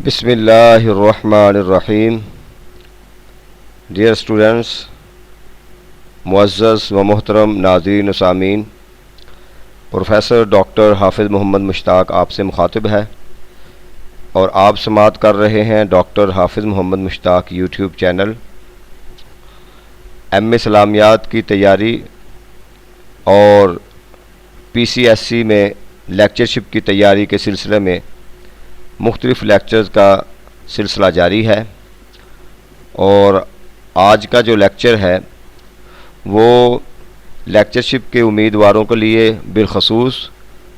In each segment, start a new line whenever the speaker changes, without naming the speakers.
بسم اللہ الرحمن الرحیم. ڈیئر اسٹوڈنٹس، معزز و محترم ناظرین و سامعین، پروفیسر ڈاکٹر حافظ محمد مشتاق آپ سے مخاطب ہے اور آپ سماعت کر رہے ہیں ڈاکٹر حافظ محمد مشتاق یوٹیوب چینل. ایم اے اسلامیات کی تیاری اور پی سی ایس سی میں لیکچرشپ کی تیاری کے سلسلے میں مختلف لیکچرز کا سلسلہ جاری ہے، اور آج کا جو لیکچر ہے وہ لیکچرشپ کے امیدواروں کے لیے بالخصوص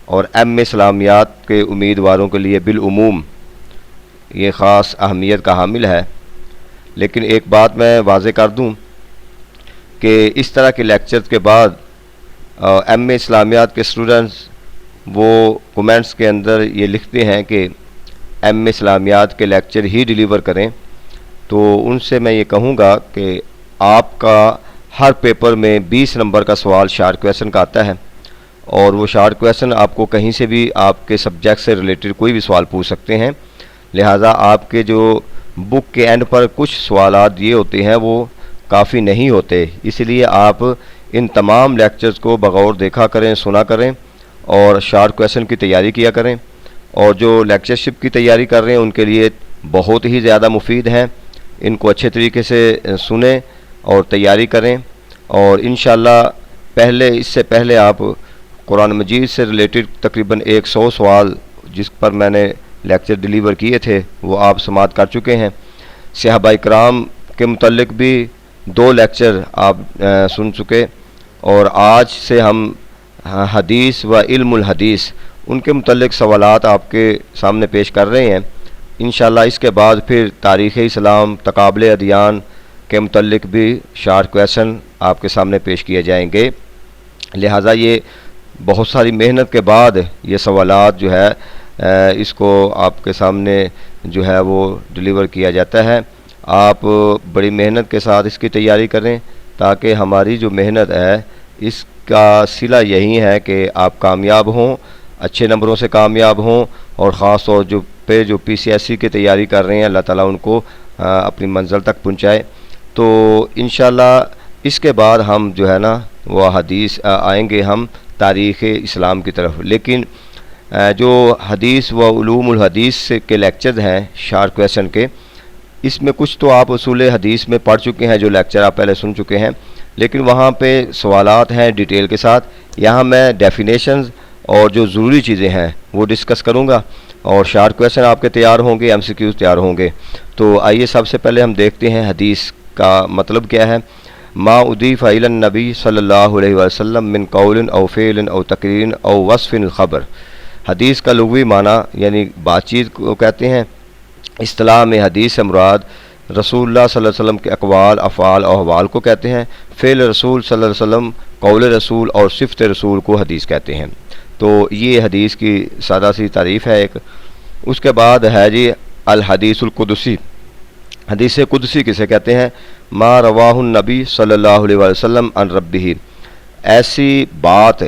اور ایم اے اسلامیات کے امیدواروں کے لیے بالعموم یہ خاص اہمیت کا حامل ہے. لیکن ایک بات میں واضح کر دوں کہ اس طرح کے لیکچرز کے بعد ایم اے اسلامیات کے اسٹوڈنٹس وہ کومنٹس کے اندر یہ لکھتے ہیں کہ ایم اے اسلامیات کے لیکچر ہی ڈیلیور کریں، تو ان سے میں یہ کہوں گا کہ آپ کا ہر پیپر میں 20 نمبر کا سوال شارٹ کویسچن کا آتا ہے، اور وہ شارٹ کویسچن آپ کو کہیں سے بھی آپ کے سبجیکٹ سے ریلیٹڈ کوئی بھی سوال پوچھ سکتے ہیں. لہٰذا آپ کے جو بک کے اینڈ پر کچھ سوالات یہ ہوتے ہیں وہ کافی نہیں ہوتے، اس لیے آپ ان تمام لیکچرز کو بغور دیکھا کریں، سنا کریں اور شارٹ کویسچن کی تیاری کیا کریں. اور جو لیکچرشپ کی تیاری کر رہے ہیں ان کے لیے بہت ہی زیادہ مفید ہیں، ان کو اچھے طریقے سے سنیں اور تیاری کریں. اور انشاءاللہ اس سے پہلے آپ قرآن مجید سے ریلیٹڈ تقریباً 100 سوال جس پر میں نے لیکچر ڈیلیور کیے تھے وہ آپ سماعت کر چکے ہیں. صحابہ اکرام کے متعلق بھی 2 لیکچر آپ سن چکے، اور آج سے ہم حدیث و علم الحدیث ان کے متعلق سوالات آپ کے سامنے پیش کر رہے ہیں. انشاءاللہ اس کے بعد پھر تاریخ اسلام، تقابل ادیان کے متعلق بھی شارٹ کویسچن آپ کے سامنے پیش کیے جائیں گے. لہٰذا یہ بہت ساری محنت کے بعد یہ سوالات جو ہے اس کو آپ کے سامنے جو ہے وہ ڈیلیور کیا جاتا ہے. آپ بڑی محنت کے ساتھ اس کی تیاری کریں تاکہ ہماری جو محنت ہے اس کا صلہ یہی ہے کہ آپ کامیاب ہوں، اچھے نمبروں سے کامیاب ہوں، اور خاص طور جو پی سی ایس سی کی تیاری کر رہے ہیں اللہ تعالیٰ ان کو اپنی منزل تک پہنچائے. تو انشاءاللہ اس کے بعد ہم جو ہے نا وہ حدیث آئیں گے ہم تاریخ اسلام کی طرف. لیکن جو حدیث و علوم الحدیث کے لیکچرز ہیں شارٹ کویسچن کے، اس میں کچھ تو آپ اصول حدیث میں پڑھ چکے ہیں، جو لیکچر آپ پہلے سن چکے ہیں، لیکن وہاں پہ سوالات ہیں ڈیٹیل کے ساتھ. یہاں میں ڈیفینیشنز اور جو ضروری چیزیں ہیں وہ ڈسکس کروں گا، اور شارٹ کویسچن آپ کے تیار ہوں گے، ایم سی کیوز تیار ہوں گے. تو آئیے سب سے پہلے ہم دیکھتے ہیں حدیث کا مطلب کیا ہے. ما اضیف الی النبی صلی اللہ علیہ وسلم من قول او فعل او تقریر او وصف الخبر. حدیث کا لغوی معنی یعنی بات چیت کو کہتے ہیں. اصطلاح میں حدیث سے مراد رسول اللہ صلی اللہ علیہ وسلم کے اقوال، افعال اور احوال کو کہتے ہیں. فعل رسول صلی اللہ علیہ وسلم، قول رسول اور صفت رسول کو حدیث کہتے ہیں. تو یہ حدیث کی سادہ سی تعریف ہے ایک. اس کے بعد ہے جی الحدیث القدسی. حدیث قدسی کسے کہتے ہیں؟ ما رواہ النبی صلی اللہ علیہ وسلم عن ربہ، ایسی بات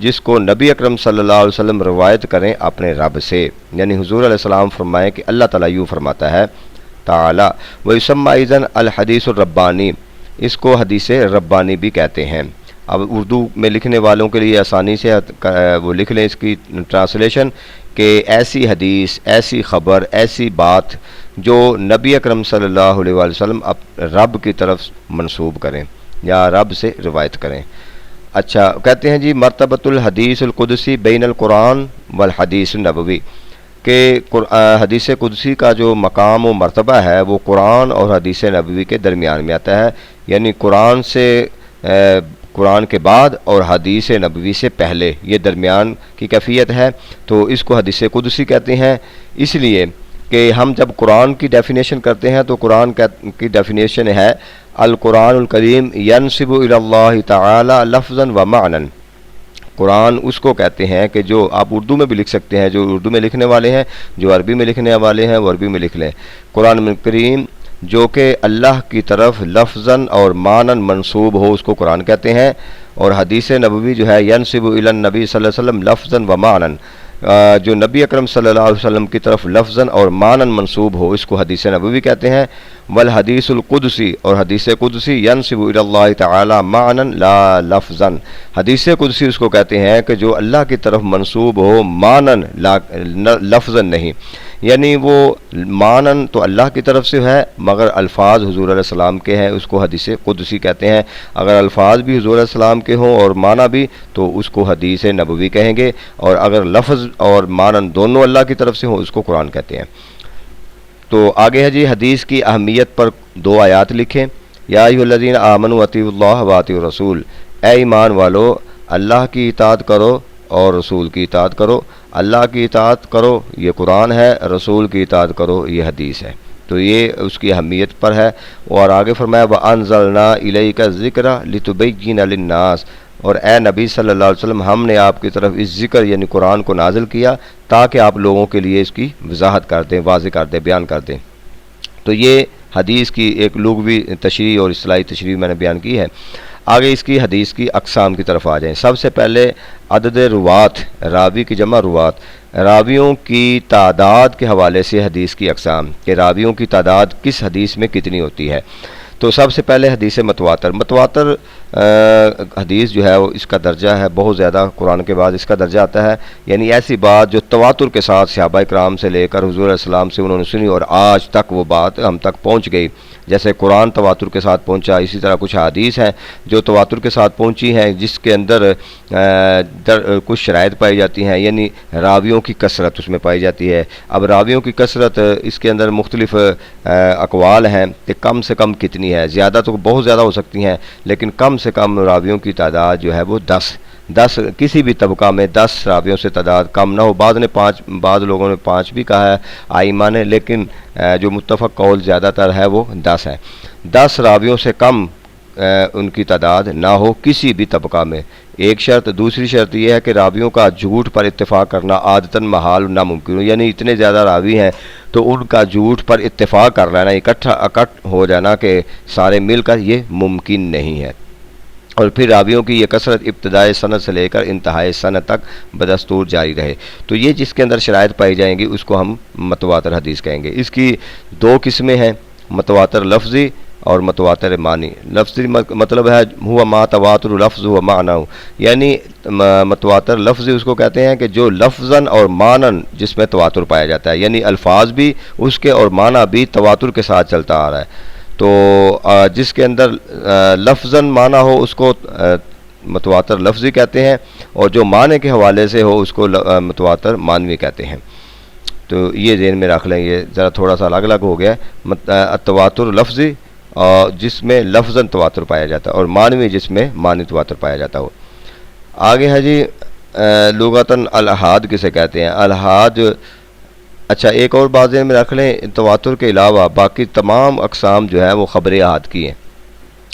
جس کو نبی اکرم صلی اللہ علیہ وسلم روایت کریں اپنے رب سے، یعنی حضور علیہ السلام فرمائیں کہ اللہ تعالیٰ یوں فرماتا ہے تعالیٰ. ویسمى اذن الحدیث الربانی، اس کو حدیث ربانی بھی کہتے ہیں. اب اردو میں لکھنے والوں کے لیے آسانی سے وہ لکھ لیں اس کی ٹرانسلیشن کہ ایسی حدیث، ایسی خبر، ایسی بات جو نبی اکرم صلی اللہ علیہ وسلم رب کی طرف منسوب کریں یا رب سے روایت کریں. اچھا کہتے ہیں جی مرتبۃ الحدیث القدسی بین القرآن والحدیث النبوی، کہ حدیث قدسی کا جو مقام و مرتبہ ہے وہ قرآن اور حدیث نبوی کے درمیان میں آتا ہے، یعنی قرآن کے بعد اور حدیث نبوی سے پہلے یہ درمیان کی کیفیت ہے. تو اس کو حدیث قدسی کہتے ہیں، اس لیے کہ ہم جب قرآن کی ڈیفینیشن کرتے ہیں تو قرآن کی ڈیفینیشن ہے القرآن الکریم ینسب الی اللہ تعالی لفظا و معنی. قرآن اس کو کہتے ہیں کہ جو آپ اردو میں بھی لکھ سکتے ہیں، جو اردو میں لکھنے والے ہیں، جو عربی میں لکھنے والے ہیں وہ عربی میں لکھ لیں. قرآن کریم جو کہ اللہ کی طرف لفظاً اور معناً منسوب ہو اس کو قرآن کہتے ہیں. اور حدیث نبوی جو ہے ینسب الی النبی صلی اللہ علیہ وسلم لفظاً و معناً، جو نبی اکرم صلی اللہ علیہ وسلم کی طرف لفظاً اور معناً منسوب ہو اس کو حدیث نبوی کہتے ہیں۔ والحدیث القدسی، اور حدیث قدسی ینسب الی اللہ تعالی معناً لا لفظاً، حدیث قدسی اس کو کہتے ہیں کہ جو اللہ کی طرف منسوب ہو معناً لفظاً نہیں، یعنی وہ معناً تو اللہ کی طرف سے ہے مگر الفاظ حضور علیہ السلام کے ہیں، اس کو حدیث قدسی کہتے ہیں۔ اگر الفاظ بھی حضور علیہ السلام کے ہوں اور معنی بھی تو اس کو حدیث نبوی کہیں گے، اور اگر لفظ اور معنی دونوں اللہ کی طرف سے ہوں اس کو قرآن کہتے ہیں۔ تو آگے ہے جی حدیث کی اہمیت پر 2 آیات لکھیں۔ یا ایھا الذین آمنوا اطیعوا اللہ واطیعوا الرسول، اے ایمان والو اللہ کی اطاعت کرو اور رسول کی اطاعت کرو۔ اللہ کی اطاعت کرو یہ قرآن ہے، رسول کی اطاعت کرو یہ حدیث ہے، تو یہ اس کی اہمیت پر ہے۔ اور آگے فرمایا وَأَنزَلْنَا إِلَيْكَ الذِّكْرَ لِتُبَيِّنَ لِلنَّاسِ، اور اے نبی صلی اللہ علیہ وسلم ہم نے آپ کی طرف اس ذکر یعنی قرآن کو نازل کیا تاکہ آپ لوگوں کے لیے اس کی وضاحت کر دیں، واضح کر دیں، بیان کر دیں۔ تو یہ حدیث کی ایک لغوی تشریح اور اصطلاحی تشریح میں نے بیان کی ہے۔ آگے اس کی حدیث کی اقسام کی طرف آ جائیں۔ سب سے پہلے عدد روات، راوی کی جمع روات، راویوں کی تعداد کے حوالے سے حدیث کی اقسام کہ راویوں کی تعداد کس حدیث میں کتنی ہوتی ہے۔ تو سب سے پہلے حدیث متواتر، متواتر حدیث جو ہے وہ اس کا درجہ ہے بہت زیادہ، قرآن کے بعد اس کا درجہ آتا ہے، یعنی ایسی بات جو تواتر کے ساتھ صحابہ کرام سے لے کر حضور علیہ السلام سے انہوں نے سنی اور آج تک وہ بات ہم تک پہنچ گئی۔ جیسے قرآن تواتر کے ساتھ پہنچا، اسی طرح کچھ حدیث ہیں جو تواتر کے ساتھ پہنچی ہیں جس کے اندر کچھ شرائط پائی جاتی ہیں، یعنی راویوں کی کثرت اس میں پائی جاتی ہے۔ اب راویوں کی کثرت اس کے اندر مختلف اقوال ہیں کہ کم سے کم کتنی ہے، زیادہ تو بہت زیادہ ہو سکتی ہیں لیکن کم سے کم راویوں کی تعداد جو ہے وہ 10 کسی بھی طبقہ میں 10 راویوں سے تعداد کم نہ ہو۔ بعض لوگوں نے 5 بھی کہا ہے آئمہ نے، لیکن جو متفق قول زیادہ تر ہے وہ 10 ہے۔ 10 راویوں سے کم ان کی تعداد نہ ہو کسی بھی طبقہ میں، ایک شرط۔ دوسری شرط یہ ہے کہ راویوں کا جھوٹ پر اتفاق کرنا عادتاً محال ناممکن ہو، یعنی اتنے زیادہ راوی ہیں تو ان کا جھوٹ پر اتفاق کر لینا، اکٹھ ہو جانا کہ سارے مل کر یہ ممکن نہیں ہے۔ اور پھر راویوں کی یہ کثرت ابتدائی سند سے لے کر انتہائی سند تک بدستور جاری رہے، تو یہ جس کے اندر شرائط پائی جائیں گی اس کو ہم متواتر حدیث کہیں گے۔ اس کی 2 قسمیں ہیں، متواتر لفظی اور متواتر معنی۔ لفظی مطلب ہے ہوا ما تواتر لفظ و معنی، یعنی متواتر لفظی اس کو کہتے ہیں کہ جو لفظاً اور معناً جس میں تواتر پایا جاتا ہے، یعنی الفاظ بھی اس کے اور معنی بھی تواتر کے ساتھ چلتا آ رہا ہے۔ تو جس کے اندر لفظاً معنی ہو اس کو متواتر لفظی کہتے ہیں، اور جو معنی کے حوالے سے ہو اس کو متواتر معنوی کہتے ہیں۔ تو یہ ذہن میں رکھ لیں، یہ ذرا تھوڑا سا الگ الگ ہو گیا ہے۔ تواتر لفظی جس میں لفظاً تواتر پایا جاتا ہے، اور معنوی جس میں معنی تواتر پایا جاتا ہو۔ آگے ہے جی لغتاً الحاد کسے کہتے ہیں؟ الحاد، اچھا ایک اور بات ذہن میں رکھ لیں، تواتر کے علاوہ باقی تمام اقسام جو ہے وہ خبر احاد کی ہیں،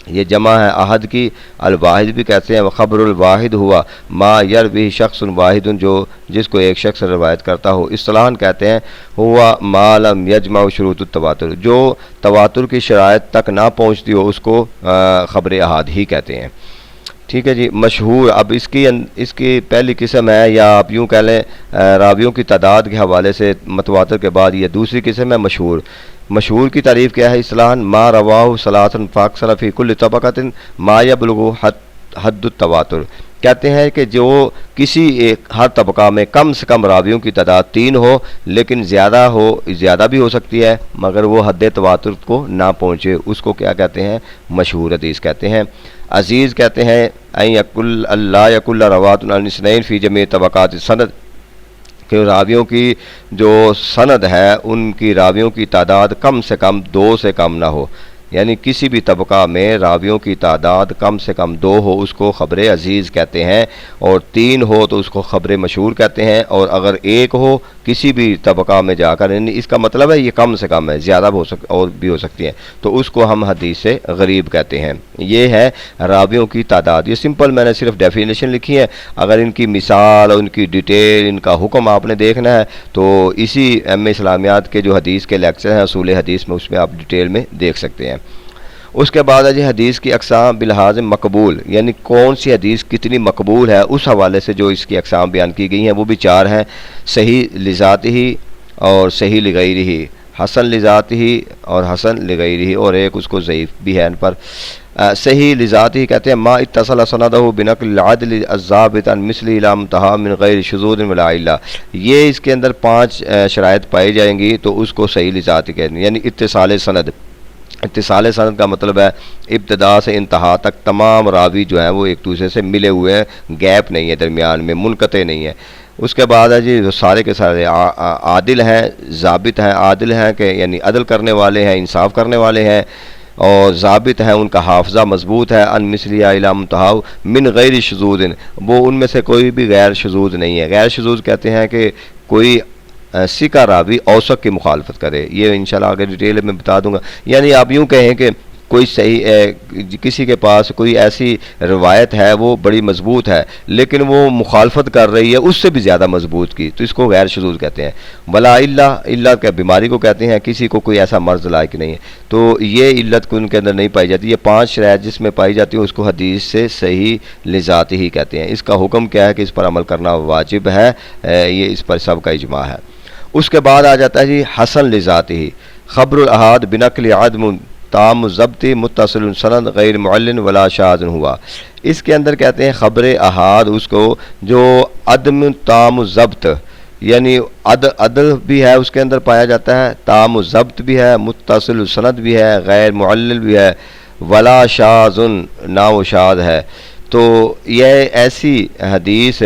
یہ جمع ہے احد کی۔ الواحد بھی کہتے ہیں، خبر الواحد ہوا ما یروی شخص واحد، جو جس کو ایک شخص روایت کرتا ہو۔ اصطلاحاً کہتے ہیں ہوا ما لم یجمع شروط التواتر، جو تواتر کی شرائط تک نہ پہنچتی ہو اس کو خبر احاد ہی کہتے ہیں۔ ٹھیک ہے جی۔ مشہور، اب اس کی پہلی قسم ہے، یا آپ یوں کہہ لیں راویوں کی تعداد کے حوالے سے متواتر کے بعد یہ دوسری قسم ہے مشہور۔ مشہور کی تعریف کیا ہے اصطلاحاً؟ ما رواہ ثلاثاً فاکثر فی کل طبقۃ ما یبلغ حد التواتر، کہتے ہیں کہ جو کسی ایک ہر طبقہ میں کم سے کم راویوں کی تعداد 3 ہو، لیکن زیادہ بھی ہو سکتی ہے مگر وہ حد تواتر کو نہ پہنچے، اس کو کیا کہتے ہیں؟ مشہور حدیث کہتے ہیں۔ عزیز کہتے ہیں لا یکل روات عن اثنین فی جمیع طبقات السند، کہ راویوں کی جو سند ہے ان کی راویوں کی تعداد کم سے کم 2 سے کم نہ ہو، یعنی کسی بھی طبقہ میں راویوں کی تعداد کم سے کم 2 ہو اس کو خبر عزیز کہتے ہیں، اور 3 ہو تو اس کو خبر مشہور کہتے ہیں، اور اگر 1 ہو کسی بھی طبقہ میں جا کر، یعنی اس کا مطلب ہے یہ کم سے کم ہے، زیادہ بھی ہو سکتی ہیں، تو اس کو ہم حدیث غریب کہتے ہیں۔ یہ ہے راویوں کی تعداد، یہ سمپل میں نے صرف ڈیفینیشن لکھی ہے، اگر ان کی مثال اور ان کی ڈیٹیل، ان کا حکم آپ نے دیکھنا ہے تو اسی ایم اے اسلامیات کے جو حدیث کے لیکچر ہیں اصول حدیث میں، اس میں آپ ڈیٹیل میں دیکھ سکتے ہیں۔ اس کے بعد ہے جی حدیث کی اقسام بلحاظ مقبول، یعنی کون سی حدیث کتنی مقبول ہے اس حوالے سے جو اس کی اقسام بیان کی گئی ہیں وہ بھی 4 ہیں، صحیح لذاتہ اور صحیح لغیرہ، حسن لذاتہ اور حسن لغیرہ، اور ایک اس کو ضعیف بھی ہے ان پر۔ صحیح لذاتہ کہتے ہیں ما اتصل سندہ بنقل العدل الضابط عن مثلہ لا منتہا من غیر شذوذ ولا علہ، یہ اس کے اندر 5 شرائط پائی جائیں گی تو اس کو صحیح لذاتہ کہتے ہیں، یعنی اتصال سند۔ اتصال سند کا مطلب ہے ابتدا سے انتہا تک تمام راوی جو ہیں وہ ایک دوسرے سے ملے ہوئے ہیں، گیپ نہیں ہے درمیان میں، منقطع نہیں ہے۔ اس کے بعد ہے جی جو سارے کے سارے عادل ہیں، ضابط ہیں، عادل ہیں کہ یعنی عدل کرنے والے ہیں، انصاف کرنے والے ہیں، اور ضابط ہیں ان کا حافظہ مضبوط ہے، ان مثلیہ الی منتہا من غیر شذوذ، وہ ان میں سے کوئی بھی غیر شذوذ نہیں ہے۔ غیر شذوذ کہتے ہیں کہ کوئی سکہ راوی اوثق کی مخالفت کرے، یہ انشاءاللہ آگے ڈیٹیل میں بتا دوں گا۔ یعنی آپ یوں کہیں کہ کوئی صحیح کسی کے پاس کوئی ایسی روایت ہے وہ بڑی مضبوط ہے لیکن وہ مخالفت کر رہی ہے اس سے بھی زیادہ مضبوط کی، تو اس کو غیر شذوذ کہتے ہیں۔ ولا علہ کا بیماری کو کہتے ہیں، کسی کو کوئی ایسا مرض لاحق نہیں ہے، تو یہ علت کو ان کے اندر نہیں پائی جاتی۔ یہ 5 شرائط جس میں پائی جاتی ہیں اس کو حدیث سے صحیح لذاتہ ہی کہتے ہیں۔ اس کا حکم کیا ہے کہ اس پر عمل کرنا واجب ہے، یہ اس پر سب کا اجماع ہے۔ اس کے بعد آ جاتا ہے جی حسن لذاتہ، خبر الاحاد بنقل عدم تام ضبط متصل سند غیر معلن ولا شاذ ہوا۔ اس کے اندر کہتے ہیں خبر احاد اس کو جو عدم تام ضبط، یعنی عدل بھی ہے اس کے اندر پایا جاتا ہے، تام ضبط بھی ہے، متصل سند بھی ہے، غیر معلل بھی ہے، ولا شاذ نہ وہ شاذ ہے۔ تو یہ ایسی حدیث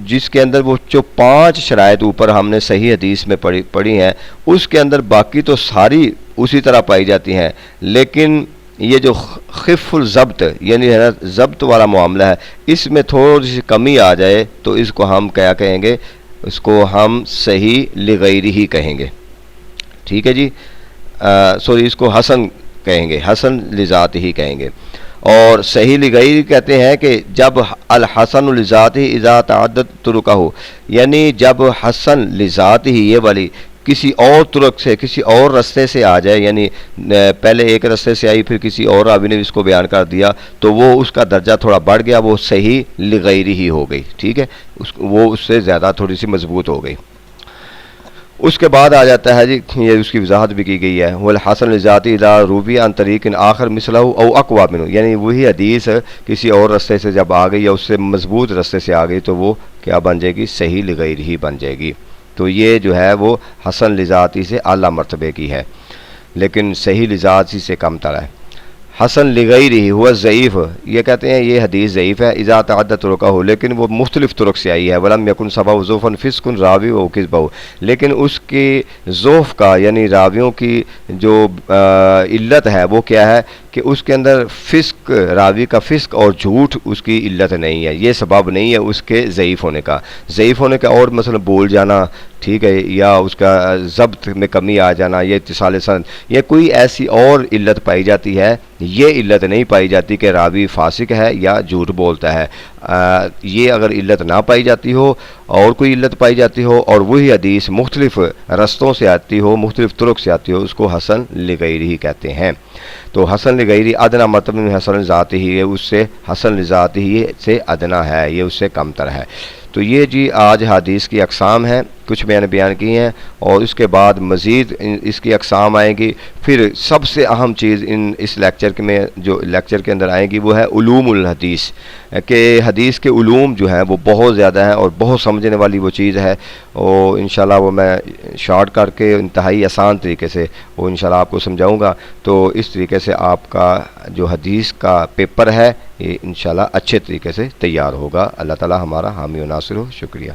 جس کے اندر وہ جو 5 شرائط اوپر ہم نے صحیح حدیث میں پڑھی ہیں اس کے اندر باقی تو ساری اسی طرح پائی جاتی ہیں، لیکن یہ جو خف الضبط یعنی ضبط والا معاملہ ہے اس میں تھوڑی سی کمی آ جائے تو اس کو ہم کیا کہیں گے، اس کو ہم صحیح لغیرہ کہیں گے، ٹھیک ہے جی، سوری اس کو حسن کہیں گے، حسن لذاتہ ہی کہیں گے۔ اور صحیح لغیرہ کہتے ہیں کہ جب الحسن لذاتہ اذا تعدد طرقہ، یعنی جب حسن لذاتہ یہ والی کسی اور طرق سے کسی اور رستے سے آ جائے، یعنی پہلے ایک رستے سے آئی پھر کسی اور راوی نے اس کو بیان کر دیا تو وہ اس کا درجہ تھوڑا بڑھ گیا، وہ صحیح لغیرہ ہی ہو گئی، ٹھیک ہے، وہ اس سے زیادہ تھوڑی سی مضبوط ہو گئی۔ اس کے بعد آ جاتا ہے جی یہ اس کی وضاحت بھی کی گئی ہے، والحسن لذاتہ اذا روی عن طریق آخر مثلہ او اقوی منہ، یعنی وہی حدیث کسی اور رستے سے جب آ گئی یا اس سے مضبوط رستے سے آ گئی تو وہ کیا بن جائے گی، صحیح لغیرہ ہی بن جائے گی۔ تو یہ جو ہے وہ حسن لذاتی سے اعلیٰ مرتبے کی ہے لیکن صحیح لذاتی سے کم تر ہے۔ حسن لغیرہ ہوا ضعیف، یہ کہتے ہیں یہ حدیث ضعیف ہے، اذا تعدد طرقہ ہو، لیکن وہ مختلف طرق سے آئی ہے، ولم یکن سبب ضعفا فسق راوی و کذبہ، لیکن اس کی ضعف کا یعنی راویوں کی جو علت ہے وہ کیا ہے کہ اس کے اندر فسق، راوی کا فسق اور جھوٹ اس کی علت نہیں ہے، یہ سبب نہیں ہے اس کے ضعیف ہونے کا۔ ضعیف ہونے کا اور مثلا بول جانا، ٹھیک ہے، یا اس کا ضبط میں کمی آ جانا، یہ اتصال سند، یہ کوئی ایسی اور علت پائی جاتی ہے، یہ علت نہیں پائی جاتی کہ راوی فاسق ہے یا جھوٹ بولتا ہے۔ یہ اگر علت نہ پائی جاتی ہو اور کوئی علت پائی جاتی ہو اور وہی حدیث مختلف رستوں سے آتی ہو، مختلف طرق سے آتی ہو، اس کو حسن لغیرہ ہی کہتے ہیں۔ تو حسن لغیرہ ادنا مرتبہ میں حسن ذاتہ ہی، یہ اس سے حسن ذاتہ ہی سے ادنا ہے، یہ اس سے کم تر ہے۔ تو یہ جی آج حدیث کی اقسام ہیں، کچھ میں نے بیان کی ہیں، اور اس کے بعد مزید اس کی اقسام آئیں گی۔ پھر سب سے اہم چیز اس لیکچر میں جو لیکچر کے اندر آئیں گی وہ ہے علوم الحدیث، کہ حدیث کے علوم جو ہیں وہ بہت زیادہ ہیں اور بہت سمجھنے والی وہ چیز ہے، اور انشاءاللہ وہ میں شارٹ کر کے انتہائی آسان طریقے سے وہ انشاءاللہ آپ کو سمجھاؤں گا، تو اس طریقے سے آپ کا جو حدیث کا پیپر ہے یہ انشاءاللہ اچھے طریقے سے تیار ہوگا۔ اللہ تعالی ہمارا حامی و ناصر ہو۔ شکریہ۔